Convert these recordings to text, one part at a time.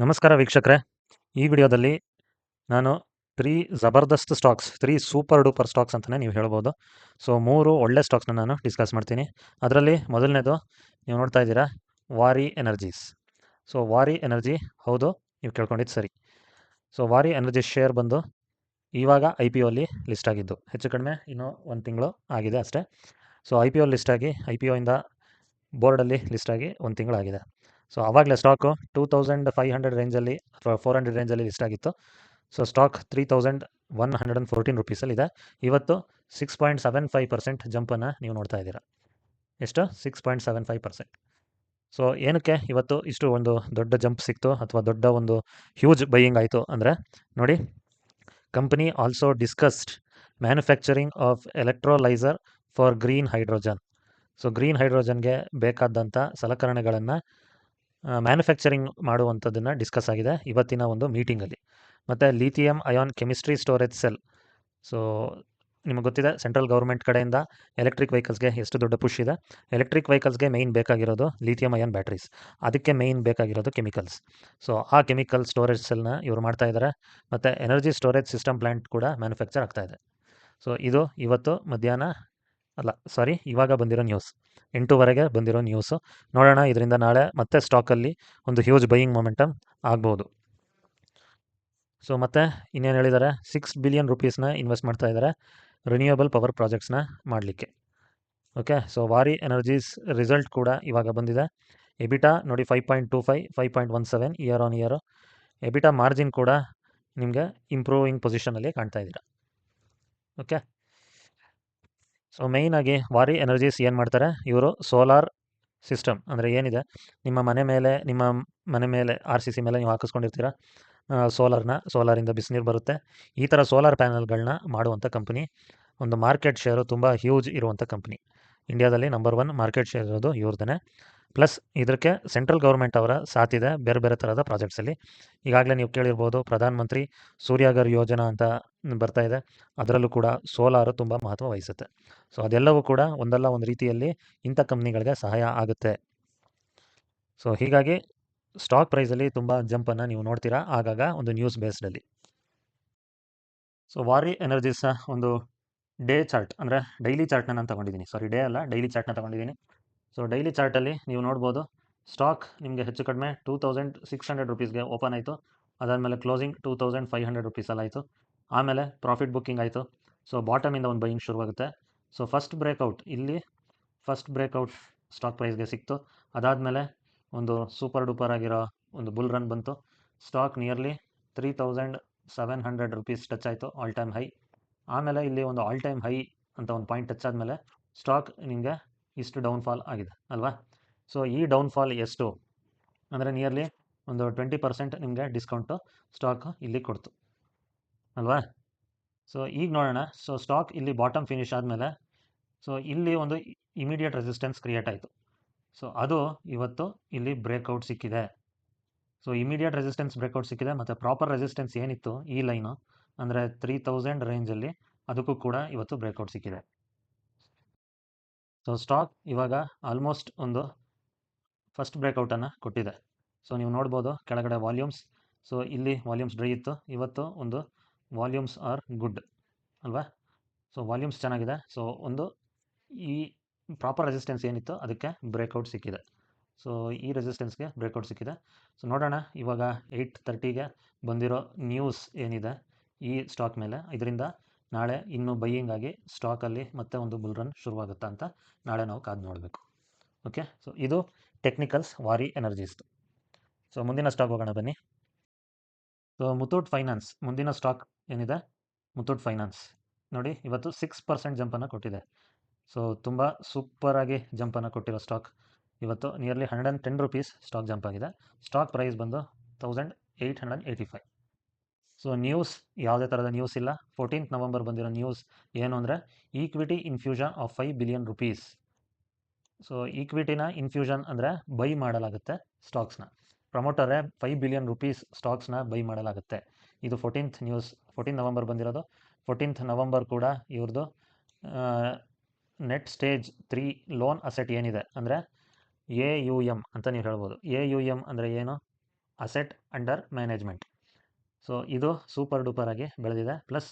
ನಮಸ್ಕಾರ ವೀಕ್ಷಕರೇ. ಈ ವಿಡಿಯೋದಲ್ಲಿ ನಾನು 3 ಜಬರ್ದಸ್ತ್ ಸ್ಟಾಕ್ಸ್, 3 ಸೂಪರ್ ಡೂಪರ್ ಸ್ಟಾಕ್ಸ್ ಅಂತಲೇ ನೀವು ಹೇಳ್ಬೋದು. ಸೊ 3 ಒಳ್ಳೆ ಸ್ಟಾಕ್ಸ್ನ ನಾನು ಡಿಸ್ಕಸ್ ಮಾಡ್ತೀನಿ. ಅದರಲ್ಲಿ ಮೊದಲನೇದು ನೀವು ನೋಡ್ತಾ ಇದ್ದೀರಾ, ವಾರಿ ಎನರ್ಜೀಸ್. ಸೊ ವಾರಿ ಎನರ್ಜಿ, ಹೌದು, ನೀವು ಕೇಳ್ಕೊಂಡಿದ್ದು ಸರಿ. ಸೊ ವಾರಿ ಎನರ್ಜಿ ಶೇರ್ ಬಂದು ಇವಾಗ IPO ಅಲ್ಲಿ ಲಿಸ್ಟ್ ಆಗಿದ್ದು, ಹೆಚ್ಚು ಕಡಿಮೆ ಇನ್ನೂ 1 ತಿಂಗಳು ಆಗಿದೆ ಅಷ್ಟೇ. ಸೊ IPO ಲಿಸ್ಟ್ ಆಗಿ, IPO ಇಂದ ಬೋರ್ಡಲ್ಲಿ ಲಿಸ್ಟ್ ಆಗಿ 1 ತಿಂಗಳಾಗಿದೆ. ಸೊ ಆವಾಗಲೇ ಸ್ಟಾಕು 2500 ರೇಂಜಲ್ಲಿ ಅಥವಾ 400 ರೇಂಜಲ್ಲಿ ಲಿಸ್ಟ್ ಆಗಿತ್ತು. So stock 3114 ರುಪೀಸಲ್ಲಿದೆ. ಇವತ್ತು 6.75% ಜಂಪನ್ನು ನೀವು ನೋಡ್ತಾ ಇದ್ದೀರಾ. ಎಷ್ಟು? 6.75%. ಸೊ ಏನಕ್ಕೆ ಇವತ್ತು ಇಷ್ಟು ಒಂದು ದೊಡ್ಡ ಜಂಪ್ ಸಿಕ್ತು ಅಥವಾ ದೊಡ್ಡ ಒಂದು ಹ್ಯೂಜ್ ಬೈಯಿಂಗ್ ಆಯಿತು ಅಂದರೆ ನೋಡಿ, company also discussed manufacturing of electrolyser for green hydrogen. So green ಹೈಡ್ರೋಜನ್ಗೆ ಬೇಕಾದಂಥ ಸಲಕರಣೆಗಳನ್ನು ಮ್ಯಾನುಫ್ಯಾಕ್ಚರಿಂಗ್ ಮಾಡುವಂಥದ್ದನ್ನು ಡಿಸ್ಕಸ್ ಆಗಿದೆ ಇವತ್ತಿನ ಒಂದು ಮೀಟಿಂಗಲ್ಲಿ. ಮತ್ತು lithium ion chemistry storage cell. So ನಿಮಗೆ ಗೊತ್ತಿದೆ, ಸೆಂಟ್ರಲ್ ಗೌರ್ಮೆಂಟ್ ಕಡೆಯಿಂದ ಎಲೆಕ್ಟ್ರಿಕ್ ವೆಹಿಕಲ್ಸ್ಗೆ ಎಷ್ಟು ದೊಡ್ಡ ಪುಷ್ ಇದೆ. ಎಲೆಕ್ಟ್ರಿಕ್ ವೆಹಿಕಲ್ಸ್ಗೆ ಮೇಯ್ನ್ ಬೇಕಾಗಿರೋದು ಲಿಥಿಯಂ ಅಯಾನ್ ಬ್ಯಾಟ್ರೀಸ್, ಅದಕ್ಕೆ ಮೇಯ್ನ್ ಬೇಕಾಗಿರೋದು ಕೆಮಿಕಲ್ಸ್. ಸೊ ಆ ಕೆಮಿಕಲ್ ಸ್ಟೋರೇಜ್ ಸೆಲ್ನ ಇವರು ಮಾಡ್ತಾ ಇದ್ದಾರೆ. ಮತ್ತು ಎನರ್ಜಿ ಸ್ಟೋರೇಜ್ ಸಿಸ್ಟಮ್ ಪ್ಲ್ಯಾಂಟ್ ಕೂಡ ಮ್ಯಾನುಫ್ಯಾಕ್ಚರ್ ಆಗ್ತಾ ಇದೆ. ಸೊ ಇದು ಇವತ್ತು ಇವಾಗ ಬಂದಿರೋ ನ್ಯೂಸ್, 8:00 ಬಂದಿರೋ ನ್ಯೂಸು. ನೋಡೋಣ, ಇದರಿಂದ ನಾಳೆ ಮತ್ತೆ ಸ್ಟಾಕಲ್ಲಿ ಒಂದು ಹ್ಯೂಜ್ ಬೈಯಿಂಗ್ ಮೊಮೆಂಟಮ್ ಆಗ್ಬೋದು. ಸೊ ಮತ್ತೆ ಇನ್ನೇನು ಹೇಳಿದ್ದಾರೆ, 6 ಬಿಲಿಯನ್ ರುಪೀಸ್ನ ಇನ್ವೆಸ್ಟ್ ಮಾಡ್ತಾ ಇದ್ದಾರೆ ರಿನ್ಯೂಯಬಲ್ ಪವರ್ ಪ್ರಾಜೆಕ್ಟ್ಸ್ನ ಮಾಡಲಿಕ್ಕೆ. ಓಕೆ, ಸೊ ವಾರಿ ಎನರ್ಜೀಸ್ ರಿಸಲ್ಟ್ ಕೂಡ ಇವಾಗ ಬಂದಿದೆ. ಎಬಿಟಾ ನೋಡಿ 5.25, 5.17 ಇಯರ್ ಆನ್ ಇಯರು. ಎಬಿಟಾ ಮಾರ್ಜಿನ್ ಕೂಡ ನಿಮಗೆ ಇಂಪ್ರೂವಿಂಗ್ ಪೊಸಿಷನಲ್ಲಿ ಕಾಣ್ತಾ ಇದ್ದೀರಾ. ಓಕೆ, ಸೊ ಮೇಯ್ನಾಗಿ ವಾರಿ ಎನರ್ಜೀಸ್ ಏನು ಮಾಡ್ತಾರೆ, ಇವರು ಸೋಲಾರ್ ಸಿಸ್ಟಮ್ ಅಂದರೆ ಏನಿದೆ, ನಿಮ್ಮ ಮನೆ ಮೇಲೆ RCC ಮೇಲೆ ನೀವು ಹಾಕಿಸ್ಕೊಂಡಿರ್ತೀರ ಸೋಲಾರಿಂದ ಬಿಸಿನೀರು ಬರುತ್ತೆ. ಈ ಥರ ಸೋಲಾರ್ ಪ್ಯಾನಲ್ಗಳನ್ನ ಮಾಡುವಂಥ ಕಂಪ್ನಿ. ಒಂದು ಮಾರ್ಕೆಟ್ ಶೇರು ತುಂಬ ಹ್ಯೂಜ್ ಇರುವಂಥ ಕಂಪ್ನಿ. ಇಂಡಿಯಾದಲ್ಲಿ ನಂಬರ್ 1 ಮಾರ್ಕೆಟ್ ಶೇರ್ ಇರೋದು ಇವ್ರದ್ದೇ. ಪ್ಲಸ್ ಇದಕ್ಕೆ ಸೆಂಟ್ರಲ್ ಗೌರ್ಮೆಂಟ್ ಅವರ ಸಾಥಿದೆ ಬೇರೆ ಬೇರೆ ಥರದ ಪ್ರಾಜೆಕ್ಟ್ಸಲ್ಲಿ. ಈಗಾಗಲೇ ನೀವು ಕೇಳಿರ್ಬೋದು, ಪ್ರಧಾನ ಮಂತ್ರಿ ಸೂರ್ಯಘರ್ ಯೋಜನಾ ಅಂತ ಬರ್ತಾ ಇದೆ. ಅದರಲ್ಲೂ ಕೂಡ ಸೋಲಾರು ತುಂಬ ಮಹತ್ವ ವಹಿಸುತ್ತೆ. ಸೊ ಅದೆಲ್ಲವೂ ಕೂಡ ಒಂದಲ್ಲ ಒಂದು ರೀತಿಯಲ್ಲಿ ಇಂಥ ಕಂಪ್ನಿಗಳಿಗೆ ಸಹಾಯ ಆಗುತ್ತೆ. ಸೊ ಹೀಗಾಗಿ ಸ್ಟಾಕ್ ಪ್ರೈಸಲ್ಲಿ ತುಂಬ ಜಂಪನ್ನು ನೀವು ನೋಡ್ತೀರಾ ಆಗಾಗ ಒಂದು ನ್ಯೂಸ್ ಬೇಸ್ಡಲ್ಲಿ. ಸೊ ವಾರಿ ಎನರ್ಜೀಸ್ನ ಒಂದು ಡೇ ಚಾರ್ಟ್ ಅಂದರೆ ಡೈಲಿ ಚಾರ್ಟ್ನ ನಾನು ತಗೊಂಡಿದ್ದೀನಿ. ಡೈಲಿ ಚಾರ್ಟ್ನ ತಗೊಂಡಿದ್ದೀನಿ. ಸೊ ಡೈಲಿ ಚಾರ್ಟಲ್ಲಿ ನೀವು ನೋಡ್ಬೋದು, ಸ್ಟಾಕ್ ನಿಮಗೆ ಹೆಚ್ಚು ಕಡಿಮೆ 2600 ರುಪೀಸ್ಗೆ ಓಪನ್ ಆಯಿತು. ಅದಾದಮೇಲೆ ಕ್ಲೋಸಿಂಗ್ 2500 ರುಪೀಸಲ್ಲಿ ಆಯಿತು. ಆಮೇಲೆ ಪ್ರಾಫಿಟ್ ಬುಕ್ಕಿಂಗ್ ಆಯಿತು. ಸೊ ಬಾಟಮಿಂದ ಒಂದು ಬೈಯಿಂಗ್ ಶುರುವಾಗುತ್ತೆ. ಸೊ ಫಸ್ಟ್ ಬ್ರೇಕ್ಔಟ್ ಸ್ಟಾಕ್ ಪ್ರೈಸ್ಗೆ ಸಿಕ್ತು. ಅದಾದಮೇಲೆ ಒಂದು ಸೂಪರ್ ಡೂಪರ್ ಆಗಿರೋ ಒಂದು ಬುಲ್ ರನ್ ಬಂತು. ಸ್ಟಾಕ್ ನಿಯರ್ಲಿ 3700 ರುಪೀಸ್ ಟಚ್ ಆಯಿತು, ಆಲ್ ಟೈಮ್ ಹೈ. ಆಮೇಲೆ ಇಲ್ಲಿ ಒಂದು ಆಲ್ ಟೈಮ್ ಹೈ ಅಂತ ಒಂದು ಪಾಯಿಂಟ್ ಟಚ್ ಆದಮೇಲೆ ಸ್ಟಾಕ್ ನಿಮಗೆ ಇಷ್ಟು ಡೌನ್ಫಾಲ್ ಆಗಿದೆ ಅಲ್ವಾ. ಸೊ ಈ ಡೌನ್ಫಾಲ್ ಎಷ್ಟು ಅಂದರೆ ನಿಯರ್ಲಿ ಒಂದು 20% ನಿಮಗೆ ಡಿಸ್ಕೌಂಟು ಸ್ಟಾಕ್ ಇಲ್ಲಿ ಕೊಡ್ತು ಅಲ್ವಾ. ಸೊ ಈಗ ನೋಡೋಣ, ಸೊ ಸ್ಟಾಕ್ ಇಲ್ಲಿ ಬಾಟಮ್ ಫಿನಿಶ್ ಆದಮೇಲೆ ಸೊ ಇಲ್ಲಿ ಒಂದು ಇಮಿಡಿಯೇಟ್ ರೆಸಿಸ್ಟೆನ್ಸ್ ಕ್ರಿಯೇಟ್ ಆಯಿತು. ಸೊ ಅದು ಇವತ್ತು ಇಲ್ಲಿ ಬ್ರೇಕ್ಔಟ್ ಸಿಕ್ಕಿದೆ. ಸೊ ಇಮಿಡಿಯೇಟ್ ರೆಸಿಸ್ಟೆನ್ಸ್ ಬ್ರೇಕ್ಔಟ್ ಸಿಕ್ಕಿದೆ. ಮತ್ತು ಪ್ರಾಪರ್ ರೆಸಿಸ್ಟೆನ್ಸ್ ಏನಿತ್ತು ಈ ಲೈನು ಅಂದರೆ 3000 ರೇಂಜಲ್ಲಿ, ಅದಕ್ಕೂ ಕೂಡ ಇವತ್ತು ಬ್ರೇಕ್ಔಟ್ ಸಿಕ್ಕಿದೆ. ಸೊ ಸ್ಟಾಕ್ ಇವಾಗ ಆಲ್ಮೋಸ್ಟ್ ಒಂದು ಫಸ್ಟ್ ಬ್ರೇಕ್ಔಟನ್ನು ಕೊಟ್ಟಿದೆ. ಸೊ ನೀವು ನೋಡ್ಬೋದು ಕೆಳಗಡೆ ವಾಲ್ಯೂಮ್ಸ್. ಸೊ ಇಲ್ಲಿ ವಾಲ್ಯೂಮ್ಸ್ ಡ್ರೈ ಇತ್ತು, ಇವತ್ತು ಒಂದು ವಾಲ್ಯೂಮ್ಸ್ ಆರ್ ಗುಡ್ ಅಲ್ವಾ. ಸೊ ವಾಲ್ಯೂಮ್ಸ್ ಚೆನ್ನಾಗಿದೆ. ಸೊ ಒಂದು ಈ ಪ್ರಾಪರ್ ರೆಸಿಸ್ಟೆನ್ಸ್ ಏನಿತ್ತು ಅದಕ್ಕೆ ಬ್ರೇಕ್ಔಟ್ ಸಿಕ್ಕಿದೆ. ಸೊ ಈ ರೆಸಿಸ್ಟೆನ್ಸ್ಗೆ ಬ್ರೇಕ್ಔಟ್ ಸಿಕ್ಕಿದೆ. ಸೊ ನೋಡೋಣ ಇವಾಗ 8:30ಗೆ ಬಂದಿರೋ ನ್ಯೂಸ್ ಏನಿದೆ ಈ ಸ್ಟಾಕ್ ಮೇಲೆ, ಇದರಿಂದ ನಾಳೆ ಇನ್ನೂ ಬೈಯಿಂಗ್ ಆಗಿ ಸ್ಟಾಕಲ್ಲಿ ಮತ್ತೆ ಒಂದು ಬುಲ್ ರನ್ ಶುರುವಾಗುತ್ತಾ ಅಂತ ನಾಳೆ ನಾವು ಕಾದು ನೋಡಬೇಕು. ಓಕೆ, ಸೊ ಇದು ಟೆಕ್ನಿಕಲ್ಸ್ ವಾರಿ ಎನರ್ಜೀಸ್ದು. ಸೊ ಮುಂದಿನ ಸ್ಟಾಕ್ ಹೋಗೋಣ ಬನ್ನಿ. ಸೊ ಮುತ್ತೂಟ್ ಫೈನಾನ್ಸ್ ಮುಂದಿನ ಸ್ಟಾಕ್ ಏನಿದೆ, ಮುತ್ತೂಟ್ ಫೈನಾನ್ಸ್ ನೋಡಿ ಇವತ್ತು 6% ಜಂಪನ್ನು ಕೊಟ್ಟಿದೆ. ಸೊ ತುಂಬ ಸೂಪರಾಗಿ ಜಂಪನ್ನು ಕೊಟ್ಟಿರೋ ಸ್ಟಾಕ್. ಇವತ್ತು ನಿಯರ್ಲಿ 110 ರುಪೀಸ್ ಸ್ಟಾಕ್ ಜಂಪ್ ಆಗಿದೆ. ಸ್ಟಾಕ್ ಪ್ರೈಸ್ ಬಂದು 1885. ಸೊ ನ್ಯೂಸ್ ಯಾವುದೇ ಥರದ ನ್ಯೂಸ್ ಇಲ್ಲ. 14th ನವಂಬರ್ ಬಂದಿರೋ ನ್ಯೂಸ್ ಏನು ಅಂದರೆ equity infusion of 5 billion rupees. So ಈಕ್ವಿಟಿನ ಇನ್ಫ್ಯೂಷನ್ ಅಂದರೆ ಬೈ ಮಾಡಲಾಗುತ್ತೆ ಸ್ಟಾಕ್ಸ್ನ. ಪ್ರಮೋಟರೇ 5 ಬಿಲಿಯನ್ ರುಪೀಸ್ ಸ್ಟಾಕ್ಸ್ನ ಬೈ ಮಾಡಲಾಗುತ್ತೆ. ಇದು 14th ನ್ಯೂಸ್, 14 ನವಂಬರ್ ಬಂದಿರೋದು. 14th ನವಂಬರ್ ಕೂಡ ಇವ್ರದ್ದು ನೆಟ್ ಸ್ಟೇಜ್ 3 ಲೋನ್ ಅಸೆಟ್ ಏನಿದೆ ಅಂದರೆ AUM ಅಂತ ನೀವು ಹೇಳ್ಬೋದು. AUM ಅಂದರೆ ಏನು, ಅಸೆಟ್ ಅಂಡರ್ ಮ್ಯಾನೇಜ್ಮೆಂಟ್. ಸೊ ಇದು ಸೂಪರ್ ಡೂಪರ್ ಆಗಿ ಬೆಳೆದಿದೆ. ಪ್ಲಸ್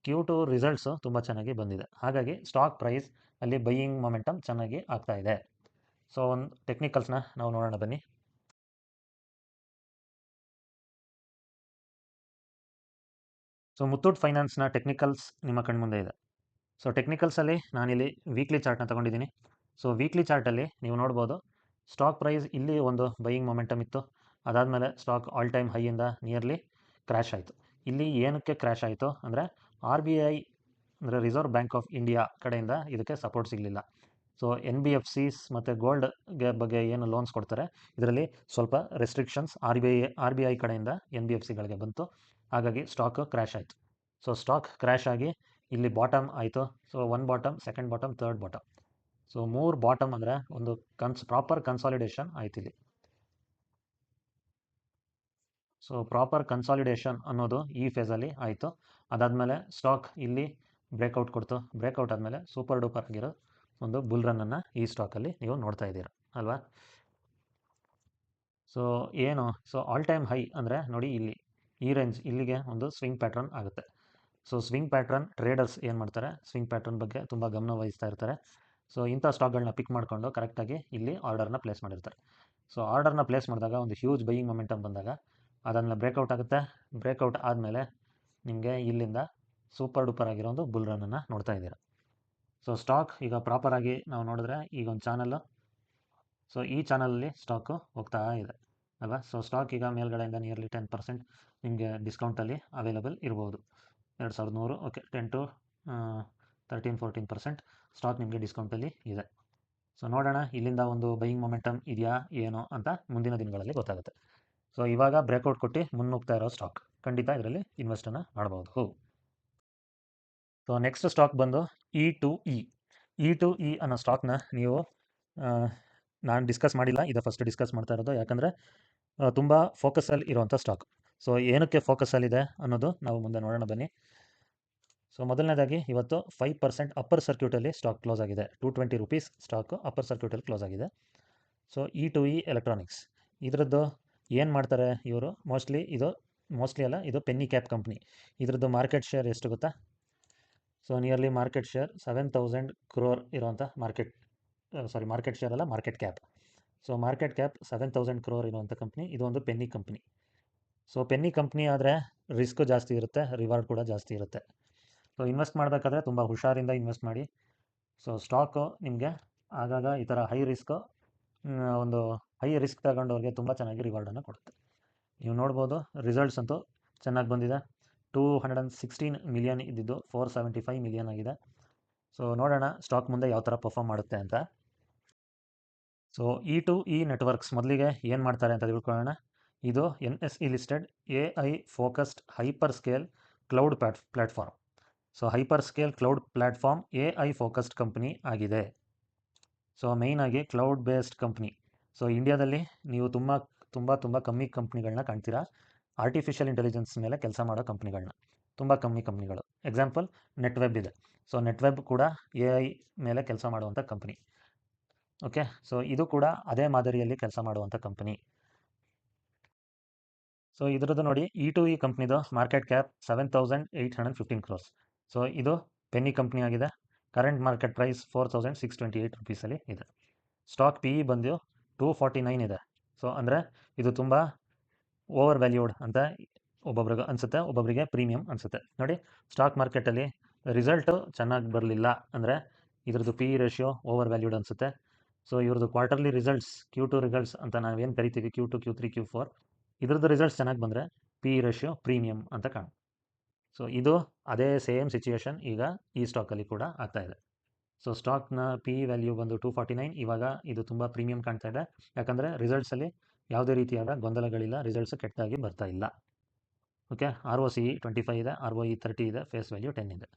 Q2 ರಿಸಲ್ಟ್ಸು ತುಂಬ ಚೆನ್ನಾಗಿ ಬಂದಿದೆ. ಹಾಗಾಗಿ ಸ್ಟಾಕ್ ಪ್ರೈಸ್ ಅಲ್ಲಿ ಬೈಯಿಂಗ್ ಮೊಮೆಂಟಮ್ ಚೆನ್ನಾಗಿ ಆಗ್ತಾ ಇದೆ. ಸೊ ಒಂದು ಟೆಕ್ನಿಕಲ್ಸ್ನ ನಾವು ನೋಡೋಣ ಬನ್ನಿ. ಸೊ ಮುತ್ತೂಟ್ ಫೈನಾನ್ಸ್ನ ಟೆಕ್ನಿಕಲ್ಸ್ ನಿಮ್ಮ ಕಣ್ಮುಂದೆ ಇದೆ. ಸೊ ಟೆಕ್ನಿಕಲ್ಸಲ್ಲಿ ನಾನಿಲ್ಲಿ ವೀಕ್ಲಿ ಚಾರ್ಟ್ನ ತೊಗೊಂಡಿದ್ದೀನಿ. ಸೊ ವೀಕ್ಲಿ ಚಾರ್ಟಲ್ಲಿ ನೀವು ನೋಡ್ಬೋದು ಸ್ಟಾಕ್ ಪ್ರೈಸ್ ಇಲ್ಲಿ ಒಂದು ಬೈಯಿಂಗ್ ಮೊಮೆಂಟಮ್ ಇತ್ತು. ಅದಾದಮೇಲೆ ಸ್ಟಾಕ್ ಆಲ್ ಟೈಮ್ ಹೈಯಿಂದ ನಿಯರ್ಲಿ ಕ್ರ್ಯಾಶ್ ಆಯಿತು. ಇಲ್ಲಿ ಏನಕ್ಕೆ ಕ್ರ್ಯಾಶ್ ಆಯಿತು ಅಂದರೆ RBI ಅಂದರೆ ರಿಸರ್ವ್ ಬ್ಯಾಂಕ್ ಆಫ್ ಇಂಡಿಯಾ ಕಡೆಯಿಂದ ಇದಕ್ಕೆ ಸಪೋರ್ಟ್ ಸಿಗಲಿಲ್ಲ. ಸೊ NBFCs ಮತ್ತು ಗೋಲ್ಡ್ಗೆ ಬಗ್ಗೆ ಏನು ಲೋನ್ಸ್ ಕೊಡ್ತಾರೆ ಇದರಲ್ಲಿ ಸ್ವಲ್ಪ ರೆಸ್ಟ್ರಿಕ್ಷನ್ಸ್ RBI ಕಡೆಯಿಂದ NBFCಗಳಿಗೆ ಬಂತು. ಹಾಗಾಗಿ ಸ್ಟಾಕ್ ಕ್ರ್ಯಾಶ್ ಆಯಿತು. ಸೊ ಸ್ಟಾಕ್ ಕ್ರ್ಯಾಶ್ ಆಗಿ ಇಲ್ಲಿ ಬಾಟಮ್ ಆಯಿತು. So 1 bottom, 2nd bottom, 3rd bottom. So 3 bottom ಅಂದರೆ ಒಂದು ಪ್ರಾಪರ್ ಕನ್ಸಾಲಿಡೇಷನ್ ಆಯ್ತು ಇಲ್ಲಿ. ಸೊ ಪ್ರಾಪರ್ ಕನ್ಸಾಲಿಡೇಷನ್ ಅನ್ನೋದು ಈ ಫೇಸಲ್ಲಿ ಆಯಿತು. ಅದಾದಮೇಲೆ ಸ್ಟಾಕ್ ಇಲ್ಲಿ ಬ್ರೇಕ್ಔಟ್ ಕೊಡ್ತು. ಬ್ರೇಕ್ಔಟ್ ಆದಮೇಲೆ ಸೂಪರ್ ಡೂಪರ್ ಆಗಿರೋ ಒಂದು ಬುಲ್ ರನ್ನನ್ನು ಈ ಸ್ಟಾಕಲ್ಲಿ ನೀವು ನೋಡ್ತಾ ಇದ್ದೀರಾ ಅಲ್ವಾ. ಸೊ ಏನು ಆಲ್ ಟೈಮ್ ಹೈ ಅಂದರೆ ನೋಡಿ ಇಲ್ಲಿ ಈ ರೇಂಜ್ ಇಲ್ಲಿಗೆ ಒಂದು ಸ್ವಿಂಗ್ ಪ್ಯಾಟ್ರನ್ ಆಗುತ್ತೆ. ಸೊ ಸ್ವಿಂಗ್ ಪ್ಯಾಟ್ರನ್ ಟ್ರೇಡರ್ಸ್ ಏನು ಮಾಡ್ತಾರೆ, ಸ್ವಿಂಗ್ ಪ್ಯಾಟ್ರನ್ ಬಗ್ಗೆ ತುಂಬ ಗಮನ ವಹಿಸ್ತಾ ಇರ್ತಾರೆ. ಸೊ ಇಂಥ ಸ್ಟಾಕ್ಗಳನ್ನ ಪಿಕ್ ಮಾಡಿಕೊಂಡು ಕರೆಕ್ಟಾಗಿ ಇಲ್ಲಿ ಆರ್ಡರ್ನ ಪ್ಲೇಸ್ ಮಾಡಿರ್ತಾರೆ. ಸೊ ಆರ್ಡರ್ನ ಪ್ಲೇಸ್ ಮಾಡಿದಾಗ ಒಂದು ಹ್ಯೂಜ್ ಬೈಯಿಂಗ್ ಮೊಮೆಂಟಮ್ ಬಂದಾಗ ಅದನ್ನು ಬ್ರೇಕ್ಔಟ್ ಆಗುತ್ತೆ. ಬ್ರೇಕ್ಔಟ್ ಆದಮೇಲೆ ನಿಮಗೆ ಇಲ್ಲಿಂದ ಸೂಪರ್ ಡೂಪರ್ ಆಗಿರೋ ಒಂದು ಬುಲ್ ರನ್ನನ್ನು ನೋಡ್ತಾ ಇದ್ದೀರಾ. ಸೊ ಸ್ಟಾಕ್ ಈಗ ಪ್ರಾಪರಾಗಿ ನಾವು ನೋಡಿದ್ರೆ ಈಗ ಒಂದು ಚಾನಲ್ಲು, ಸೊ ಈ ಚಾನಲಲ್ಲಿ ಸ್ಟಾಕು ಹೋಗ್ತಾ ಇದೆ ಅಲ್ವಾ. ಸೊ ಸ್ಟಾಕ್ ಈಗ ಮೇಲ್ಗಡೆಯಿಂದ ನಿಯರ್ಲಿ 10% ನಿಮಗೆ ಡಿಸ್ಕೌಂಟಲ್ಲಿ ಅವೈಲೇಬಲ್ ಇರ್ಬೋದು. 2100 ಓಕೆ 10 to 13-14% ಸ್ಟಾಕ್ ನಿಮಗೆ ಡಿಸ್ಕೌಂಟಲ್ಲಿ ಇದೆ. ಸೊ ನೋಡೋಣ ಇಲ್ಲಿಂದ ಒಂದು ಬೈಯಿಂಗ್ ಮೊಮೆಂಟಮ್ ಇದೆಯಾ ಏನೋ ಅಂತ ಮುಂದಿನ ದಿನಗಳಲ್ಲಿ ಗೊತ್ತಾಗುತ್ತೆ. ಸೊ ಇವಾಗ ಬ್ರೇಕ್ಔಟ್ ಕೊಟ್ಟು ಮುನ್ನುಗ್ತಾ ಇರೋ ಸ್ಟಾಕ್ ಖಂಡಿತ ಇದರಲ್ಲಿ ಇನ್ವೆಸ್ಟನ್ನು ಮಾಡಬಹುದು. ಸೊ ನೆಕ್ಸ್ಟ್ ಸ್ಟಾಕ್ ಬಂದು E2E ಅನ್ನೋ ಸ್ಟಾಕ್ನ ನೀವು ನಾನು ಡಿಸ್ಕಸ್ ಮಾಡಿಲ್ಲ, ಇದು ಫಸ್ಟ್ ಡಿಸ್ಕಸ್ ಮಾಡ್ತಾ ಇರೋದು. ಯಾಕಂದರೆ ತುಂಬ ಫೋಕಸಲ್ಲಿ ಇರುವಂಥ ಸ್ಟಾಕ್. ಸೊ ಏನಕ್ಕೆ ಫೋಕಸಲ್ಲಿದೆ ಅನ್ನೋದು ನಾವು ಮುಂದೆ ನೋಡೋಣ ಬನ್ನಿ. ಸೊ ಮೊದಲನೇದಾಗಿ ಇವತ್ತು 5% ಅಪ್ಪರ್ ಸರ್ಕ್ಯೂಟಲ್ಲಿ ಸ್ಟಾಕ್ ಕ್ಲೋಸ್ ಆಗಿದೆ. 220 ರೂಪೀಸ್ ಸ್ಟಾಕು ಅಪ್ಪರ್ ಸರ್ಕ್ಯೂಟಲ್ಲಿ ಕ್ಲೋಸ್ ಆಗಿದೆ. ಸೊ E2E ಎಲೆಕ್ಟ್ರಾನಿಕ್ಸ್ ಇದರದ್ದು ಏನು ಮಾಡ್ತಾರೆ ಇವರು, ಮೋಸ್ಟ್ಲಿ ಅಲ್ಲ, ಇದು ಪೆನ್ನಿ ಕ್ಯಾಪ್ ಕಂಪ್ನಿ. ಇದರದ್ದು ಮಾರ್ಕೆಟ್ ಶೇರ್ ಎಷ್ಟು ಗೊತ್ತಾ? So nearly market share 7000 crore ಇರುವಂಥ ಮಾರ್ಕೆಟ್ ಶೇರ್ ಅಲ್ಲ, market cap. So market cap 7000 crore ಇರುವಂಥ ಕಂಪ್ನಿ. ಇದು ಒಂದು penny company. So penny company ಆದರೆ ರಿಸ್ಕು ಜಾಸ್ತಿ ಇರುತ್ತೆ, ರಿವಾರ್ಡ್ ಕೂಡ ಜಾಸ್ತಿ ಇರುತ್ತೆ. ಸೊ ಇನ್ವೆಸ್ಟ್ ಮಾಡಬೇಕಾದ್ರೆ ತುಂಬ ಹುಷಾರಿಂದ ಇನ್ವೆಸ್ಟ್ ಮಾಡಿ. ಸೊ ಸ್ಟಾಕು ನಿಮಗೆ ಆಗಾಗ ಈ ಥರ ಹೈ ರಿಸ್ಕ್ ತಗೊಂಡವ್ರಿಗೆ ತುಂಬ ಚೆನ್ನಾಗಿ ರಿವಾರ್ಡನ್ನು ಕೊಡುತ್ತೆ. ನೀವು ನೋಡ್ಬೋದು ರಿಸಲ್ಟ್ಸ್ ಅಂತೂ ಚೆನ್ನಾಗಿ ಬಂದಿದೆ. 216 ಮಿಲಿಯನ್ ಇದ್ದಿದ್ದು 475 ಮಿಲಿಯನ್ ಆಗಿದೆ. ಸೊ ನೋಡೋಣ ಸ್ಟಾಕ್ ಮುಂದೆ ಯಾವ ಥರ ಪರ್ಫಾರ್ಮ್ ಮಾಡುತ್ತೆ ಅಂತ. ಸೊ E2E ನೆಟ್ವರ್ಕ್ಸ್ ಮೊದಲಿಗೆ ಏನು ಮಾಡ್ತಾರೆ ಅಂತ ತಿಳ್ಕೊಳ್ಳೋಣ. ಇದು NSE listed AI focused hyper scale cloud platform. So hyper scale cloud platform AI focused company ಆಗಿದೆ. ಸೊ ಮೇಯ್ನಾಗಿ ಕ್ಲೌಡ್ ಬೇಸ್ಡ್ ಕಂಪ್ನಿ. ಸೊ ಇಂಡಿಯಾದಲ್ಲಿ ನೀವು ತುಂಬ ಕಮ್ಮಿ ಕಂಪ್ನಿಗಳನ್ನ ಕಾಣ್ತೀರಾ ಆರ್ಟಿಫಿಷಿಯಲ್ ಇಂಟೆಲಿಜೆನ್ಸ್ ಮೇಲೆ ಕೆಲಸ ಮಾಡೋ ಕಂಪ್ನಿಗಳನ್ನ, ತುಂಬ ಕಮ್ಮಿ ಕಂಪ್ನಿಗಳು. ಎಕ್ಸಾಂಪಲ್ ನೆಟ್ವೆಬ್ ಇದೆ. ಸೊ ನೆಟ್ವೆಬ್ ಕೂಡ AI ಮೇಲೆ ಕೆಲಸ ಮಾಡುವಂಥ ಕಂಪ್ನಿ. ಓಕೆ, ಸೊ ಇದು ಕೂಡ ಅದೇ ಮಾದರಿಯಲ್ಲಿ ಕೆಲಸ ಮಾಡುವಂಥ ಕಂಪ್ನಿ. ಸೊ ಇದರದ್ದು ನೋಡಿ E2E ಕಂಪ್ನಿದು ಮಾರ್ಕೆಟ್ ಕ್ಯಾಪ್ 7815 crores. ಸೊ ಇದು ಪೆನ್ನಿ ಕಂಪ್ನಿ ಆಗಿದೆ. ಕರೆಂಟ್ ಮಾರ್ಕೆಟ್ ಪ್ರೈಸ್ 4628 ರೂಪೀಸಲ್ಲಿ ಇದೆ. ಸ್ಟಾಕ್ PE ಬಂದು 249 ಇದೆ. ಸೊ ಅಂದರೆ ಇದು ತುಂಬ ಓವರ್ ವ್ಯಾಲ್ಯೂಡ್ ಅಂತ ಒಬ್ಬೊಬ್ರಿಗೆ ಅನಿಸುತ್ತೆ, ಒಬ್ಬೊಬ್ಬರಿಗೆ ಪ್ರೀಮಿಯಂ ಅನಿಸುತ್ತೆ. ನೋಡಿ ಸ್ಟಾಕ್ ಮಾರ್ಕೆಟಲ್ಲಿ ರಿಸಲ್ಟು ಚೆನ್ನಾಗಿ ಬರಲಿಲ್ಲ ಅಂದರೆ ಇದ್ರದ್ದು PE ರೇಷಿಯೋ ಓವರ್ ವ್ಯಾಲ್ಯೂಡ್ ಅನಿಸುತ್ತೆ. ಸೊ ಇವ್ರದ್ದು ಕ್ವಾರ್ಟರ್ಲಿ ರಿಸಲ್ಟ್ಸ್ Q2 ರಿಸಲ್ಟ್ಸ್ ಅಂತ ನಾವೇನು ಕರಿತೀವಿ, Q2, Q3, Q4, ಇದ್ರದ್ದು ರಿಸಲ್ಟ್ಸ್ ಚೆನ್ನಾಗಿ ಬಂದರೆ PE ರೇಷಿಯೋ ಪ್ರೀಮಿಯಂ ಅಂತ ಕಾಣುತ್ತೆ. ಸೊ ಇದು ಅದೇ ಸೇಮ್ ಸಿಚುವೇಶನ್ ಈಗ ಈ ಸ್ಟಾಕಲ್ಲಿ ಕೂಡ ಆಗ್ತಾ ಇದೆ. ಸೊ ಸ್ಟಾಕ್ನ PE ವ್ಯಾಲ್ಯೂ ಬಂದು 249. ಇವಾಗ ಇದು ತುಂಬ ಪ್ರೀಮಿಯಂ ಕಾಣ್ತಾ ಇದೆ. ಯಾಕಂದರೆ ರಿಸಲ್ಟ್ಸಲ್ಲಿ ಯಾವುದೇ ರೀತಿಯಾದ ಗೊಂದಲಗಳಿಲ್ಲ, ರಿಸಲ್ಟ್ಸ್ ಕೆಟ್ಟದಾಗಿ ಬರ್ತಾ ಇಲ್ಲ. ಓಕೆ, ROCE 25 ಇದೆ, ROE 30 ಇದೆ, ಫೇಸ್ ವ್ಯಾಲ್ಯೂ 10 ಇದೆ.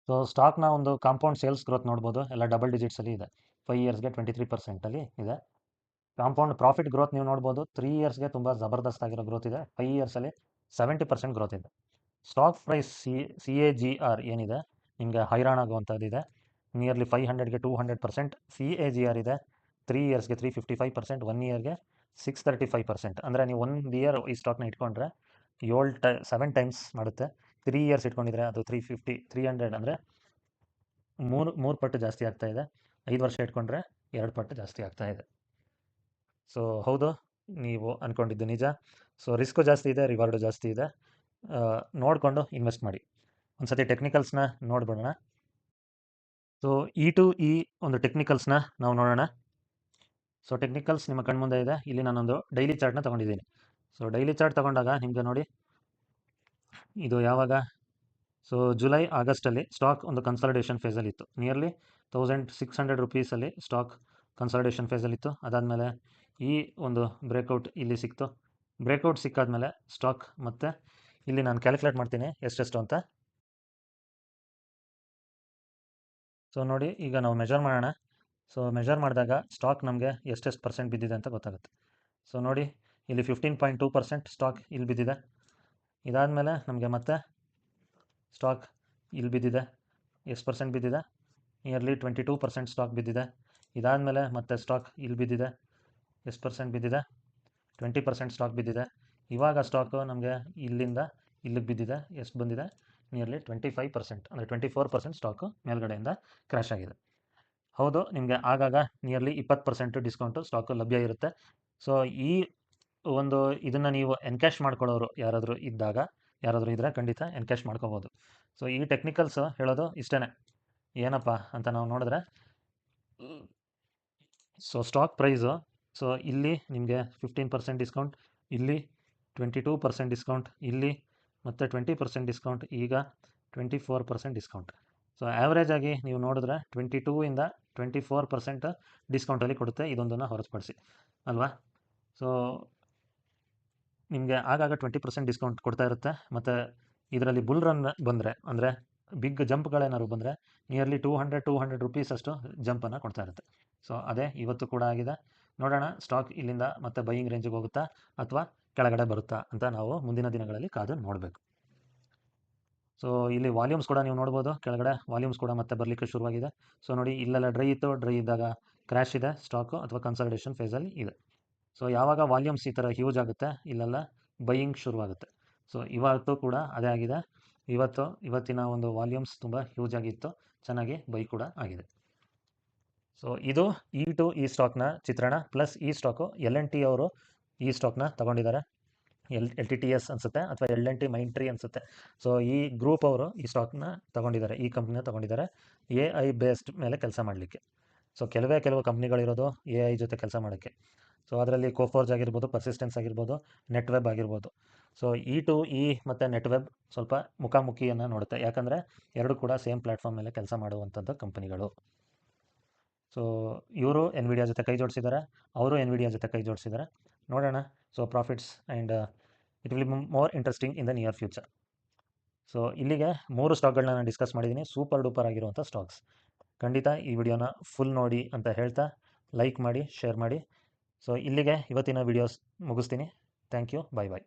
ಸೊ ಸ್ಟಾಕ್ನ ಒಂದು ಕಾಂಪೌಂಡ್ ಸೇಲ್ಸ್ ಗ್ರೋತ್ ನೋಡ್ಬೋದು, ಎಲ್ಲ ಡಬಲ್ ಡಿಜಿಟ್ಸಲ್ಲಿ ಇದೆ. 5 ಇಯರ್ಸ್ಗೆ 23% ಇದೆ. ಕಾಂಪೌಂಡ್ ಪ್ರಾಫಿಟ್ ಗ್ರೋತ್ ನೀವು ನೋಡ್ಬೋದು, 3 ಇಯರ್ಸ್ಗೆ ತುಂಬ ಜಬರ್ದಸ್ತ್ ಆಗಿರೋ ಗ್ರೋತ್ ಇದೆ. 5 ಇಯರ್ಸಲ್ಲಿ 70% ಗ್ರೋತ್ ಇದೆ. ಸ್ಟಾಕ್ ಪ್ರೈಸ್ CAGR ಏನಿದೆ ನಿಮಗೆ ಹೈರಾಣಾಗುವಂಥದ್ದಿದೆ. ನಿಯರ್ಲಿ 500ಗೆ 200% CAGR ಇದೆ. 3 ಇಯರ್ಸ್ಗೆ 355%, 1 ಇಯರ್ಗೆ 635%. ಅಂದರೆ ನೀವು 1 ಇಯರ್ ಈ ಸ್ಟಾಕ್ನ ಇಟ್ಕೊಂಡ್ರೆ 7 ಟೈಮ್ಸ್ ಮಾಡುತ್ತೆ. 3 ಇಯರ್ಸ್ ಇಟ್ಕೊಂಡಿದ್ರೆ ಅದು 300 ಅಂದರೆ ಮೂರು ಪಟ್ಟು ಜಾಸ್ತಿ ಆಗ್ತಾ ಇದೆ. 5 ವರ್ಷ ಇಟ್ಕೊಂಡ್ರೆ 2 ಪಟ್ಟು ಜಾಸ್ತಿ ಆಗ್ತಾ ಇದೆ. ಸೊ ಹೌದು, ನೀವು ಅಂದ್ಕೊಂಡಿದ್ದು ನಿಜ. ಸೊ ರಿಸ್ಕು ಜಾಸ್ತಿ ಇದೆ, ರಿವಾರ್ಡು ಜಾಸ್ತಿ ಇದೆ. ನೋಡಿಕೊಂಡು ಇನ್ವೆಸ್ಟ್ ಮಾಡಿ. ಒಂದು ಸತಿ ಟೆಕ್ನಿಕಲ್ಸ್ನ ನೋಡ್ಬಿಡೋಣ. ಸೊ ಈ ಒಂದು ಟೆಕ್ನಿಕಲ್ಸ್ನ ನಾವು ನೋಡೋಣ. ಸೊ ಟೆಕ್ನಿಕಲ್ಸ್ ನಿಮ್ಮ ಕಣ್ಮುಂದೆ ಇದೆ. ಇಲ್ಲಿ ನಾನೊಂದು ಡೈಲಿ ಚಾರ್ಟ್ನ ತೊಗೊಂಡಿದ್ದೀನಿ. ಸೊ ಡೈಲಿ ಚಾರ್ಟ್ ತೊಗೊಂಡಾಗ ನಿಮಗೆ ನೋಡಿ, ಇದು ಯಾವಾಗ, ಸೊ ಜುಲೈ ಆಗಸ್ಟಲ್ಲಿ ಸ್ಟಾಕ್ ಒಂದು ಕನ್ಸಾಲಿಡೇಷನ್ ಫೇಸಲ್ಲಿತ್ತು. ನಿಯರ್ಲಿ 1600 ರುಪೀಸಲ್ಲಿ ಸ್ಟಾಕ್ ಕನ್ಸಾಲಿಡೇಷನ್ ಫೇಸಲ್ಲಿತ್ತು. ಅದಾದಮೇಲೆ ಈ ಒಂದು ಬ್ರೇಕೌಟ್ ಇಲ್ಲಿ ಸಿಕ್ತು. ಬ್ರೇಕೌಟ್ ಸಿಕ್ಕಾದ್ಮೇಲೆ ಸ್ಟಾಕ್ ಮತ್ತೆ ಇಲ್ಲಿ ನಾನು ಕ್ಯಾಲ್ಕುಲೇಟ್ ಮಾಡ್ತೀನಿ ಎಷ್ಟೆಷ್ಟು ಅಂತ. ಸೊ ನೋಡಿ, ಈಗ ನಾವು ಮೆಜರ್ ಮಾಡೋಣ. ಸೊ ಮೆಜರ್ ಮಾಡಿದಾಗ ಸ್ಟಾಕ್ ನಮಗೆ ಎಷ್ಟೆಷ್ಟು ಪರ್ಸೆಂಟ್ ಬಿದ್ದಿದೆ ಅಂತ ಗೊತ್ತಾಗುತ್ತೆ. ಸೊ ನೋಡಿ, ಇಲ್ಲಿ 15.2% ಸ್ಟಾಕ್ ಇಲ್ಲಿ ಬಿದ್ದಿದೆ. ಇದಾದಮೇಲೆ ನಮಗೆ ಮತ್ತೆ ಸ್ಟಾಕ್ ಇಲ್ಲಿ ಬಿದ್ದಿದೆ. ಎಷ್ಟು ಪರ್ಸೆಂಟ್ ಬಿದ್ದಿದೆ? ನಿಯರ್ಲಿ 22% ಸ್ಟಾಕ್ ಬಿದ್ದಿದೆ. ಇದಾದಮೇಲೆ ಮತ್ತೆ ಸ್ಟಾಕ್ ಇಲ್ಲಿ ಬಿದ್ದಿದೆ. ಎಷ್ಟು ಪರ್ಸೆಂಟ್ ಬಿದ್ದಿದೆ? 20% ಸ್ಟಾಕ್ ಬಿದ್ದಿದೆ. ಇವಾಗ ಸ್ಟಾಕು ನಮಗೆ ಇಲ್ಲಿಂದ ಇಲ್ಲಿಗೆ ಬಿದ್ದಿದೆ. ಎಷ್ಟು ಬಂದಿದೆ? ನಿಯರ್ಲಿ 25%, ಅಂದರೆ 24% ಸ್ಟಾಕು ಮೇಲ್ಗಡೆಯಿಂದ ಕ್ರ್ಯಾಶ್ ಆಗಿದೆ. ಹೌದು, ನಿಮಗೆ ಆಗಾಗ ನಿಯರ್ಲಿ 20% ಡಿಸ್ಕೌಂಟು ಸ್ಟಾಕು ಲಭ್ಯ ಇರುತ್ತೆ. ಸೊ ಈ ಒಂದು ಇದನ್ನು ನೀವು ಎನ್ಕ್ಯಾಶ್ ಮಾಡ್ಕೊಳ್ಳೋರು ಯಾರಾದರೂ ಇದ್ದರೆ ಖಂಡಿತ ಎನ್ಕ್ಯಾಶ್ ಮಾಡ್ಕೋಬೋದು. ಸೊ ಈ ಟೆಕ್ನಿಕಲ್ಸ್ ಹೇಳೋದು ಇಷ್ಟೇ. ಏನಪ್ಪ ಅಂತ ನಾವು ನೋಡಿದ್ರೆ, ಸೊ ಸ್ಟಾಕ್ ಪ್ರೈಸು, ಸೊ ಇಲ್ಲಿ ನಿಮಗೆ 15% ಡಿಸ್ಕೌಂಟ್, ಇಲ್ಲಿ 22% ಡಿಸ್ಕೌಂಟ್, ಇಲ್ಲಿ ಮತ್ತು 20% ಡಿಸ್ಕೌಂಟ್, ಈಗ 24% ಡಿಸ್ಕೌಂಟ್. ಸೊ ಆ್ಯಾವ್ರೇಜ್ ಆಗಿ ನೀವು ನೋಡಿದ್ರೆ 22ಇಂದ 24% ಡಿಸ್ಕೌಂಟಲ್ಲಿ ಕೊಡುತ್ತೆ, ಇದೊಂದನ್ನು ಹೊರತುಪಡಿಸಿ ಅಲ್ವಾ. ಸೊ ನಿಮಗೆ ಆಗಾಗ 20% ಡಿಸ್ಕೌಂಟ್ ಕೊಡ್ತಾ ಇರುತ್ತೆ. ಮತ್ತು ಇದರಲ್ಲಿ ಬುಲ್ ರನ್ ಬಂದರೆ, ಅಂದರೆ ಬಿಗ್ ಜಂಪ್ಗಳೇನಾದ್ರು ಬಂದರೆ ನಿಯರ್ಲಿ 200 ರುಪೀಸ್ ಅಷ್ಟು ಜಂಪನ್ನು ಕೊಡ್ತಾ ಇರುತ್ತೆ. ಸೊ ಅದೇ ಇವತ್ತು ಕೂಡ ಆಗಿದೆ. ನೋಡೋಣ ಸ್ಟಾಕ್ ಇಲ್ಲಿಂದ ಮತ್ತೆ ಬೈಯಿಂಗ್ ರೇಂಜಿಗೆ ಹೋಗುತ್ತಾ ಅಥವಾ ಕೆಳಗಡೆ ಬರುತ್ತಾ ಅಂತ ನಾವು ಮುಂದಿನ ದಿನಗಳಲ್ಲಿ ಕಾದು ನೋಡಬೇಕು. ಸೊ ಇಲ್ಲಿ ವಾಲ್ಯೂಮ್ಸ್ ಕೂಡ ನೀವು ನೋಡ್ಬೋದು, ಕೆಳಗಡೆ ವಾಲ್ಯೂಮ್ಸ್ ಕೂಡ ಮತ್ತೆ ಬರಲಿಕ್ಕೆ ಶುರುವಾಗಿದೆ. ಸೊ ನೋಡಿ, ಇಲ್ಲೆಲ್ಲ ಡ್ರೈ ಇತ್ತು, ಡ್ರೈ ಇದ್ದಾಗ ಕ್ರ್ಯಾಶ್ ಇದೆ ಸ್ಟಾಕು ಅಥವಾ ಕನ್ಸಾಲಿಡೇಷನ್ ಫೇಸಲ್ಲಿ ಇದೆ. ಸೊ ಯಾವಾಗ ವಾಲ್ಯೂಮ್ಸ್ ಈ ಥರ ಹ್ಯೂಜ್ ಆಗುತ್ತೆ, ಇಲ್ಲೆಲ್ಲ ಬೈಯಿಂಗ್ ಶುರುವಾಗುತ್ತೆ. ಸೊ ಇವತ್ತು ಕೂಡ ಅದೇ ಆಗಿದೆ. ಇವತ್ತಿನ ಒಂದು ವಾಲ್ಯೂಮ್ಸ್ ತುಂಬ ಹ್ಯೂಜ್ ಆಗಿತ್ತು, ಚೆನ್ನಾಗಿ ಬೈ ಕೂಡ ಆಗಿದೆ. ಸೊ ಇದು ಈ ಸ್ಟಾಕ್ನ ಚಿತ್ರಣ. ಪ್ಲಸ್ ಈ ಸ್ಟಾಕು L&T ಅವರು ಈ ಸ್ಟಾಕ್ನ ತಗೊಂಡಿದ್ದಾರೆ. LTTS ಅನಿಸುತ್ತೆ, ಅಥವಾ L&T ಮೈಂಟ್ರಿ ಅನಿಸುತ್ತೆ. ಸೊ ಈ ಗ್ರೂಪ್ ಅವರು ಈ ಸ್ಟಾಕ್ನ ತಗೊಂಡಿದ್ದಾರೆ, ಈ ಕಂಪ್ನಿನ ತಗೊಂಡಿದ್ದಾರೆ AI ಬೇಸ್ಡ್ ಮೇಲೆ ಕೆಲಸ ಮಾಡಲಿಕ್ಕೆ. ಸೊ ಕೆಲವು ಕಂಪ್ನಿಗಳಿರೋದು AI ಜೊತೆ ಕೆಲಸ ಮಾಡೋಕ್ಕೆ. ಸೊ ಅದರಲ್ಲಿ ಕೋಫೋರ್ಜ್ ಆಗಿರ್ಬೋದು, ಪರ್ಸಿಸ್ಟೆನ್ಸ್ ಆಗಿರ್ಬೋದು, ನೆಟ್ವೆಬ್ ಆಗಿರ್ಬೋದು. ಸೊ ಈ ಮತ್ತು ನೆಟ್ವೆಬ್ ಸ್ವಲ್ಪ ಮುಖಾಮುಖಿಯನ್ನು ನೋಡುತ್ತೆ, ಯಾಕಂದರೆ ಎರಡು ಕೂಡ ಸೇಮ್ ಪ್ಲ್ಯಾಟ್ಫಾರ್ಮ್ ಮೇಲೆ ಕೆಲಸ ಮಾಡುವಂಥದ್ದು ಕಂಪನಿಗಳು. ಸೊ ಇವರು NVIDIA ಜೊತೆ ಕೈ ಜೋಡಿಸಿದ್ದಾರೆ, ಅವರು NVIDIA ಜೊತೆ ಕೈ ಜೋಡಿಸಿದ್ದಾರೆ. ನೋಡೋಣ. So profits and it will be more interesting in the near future. So ಇಲ್ಲಿಗೆ 3 ಸ್ಟಾಕ್ಗಳನ್ನ ನಾನು ಡಿಸ್ಕಸ್ ಮಾಡಿದ್ದೀನಿ, ಸೂಪರ್ ಡೂಪರ್ ಆಗಿರುವಂಥ ಸ್ಟಾಕ್ಸ್. ಖಂಡಿತ ಈ ವಿಡಿಯೋನ ಫುಲ್ ನೋಡಿ ಅಂತ ಹೇಳ್ತಾ ಲೈಕ್ ಮಾಡಿ, ಶೇರ್ ಮಾಡಿ. ಸೊ ಇಲ್ಲಿಗೆ ಇವತ್ತಿನ ವಿಡಿಯೋಸ್ ಮುಗಿಸ್ತೀನಿ. Thank you, bye bye.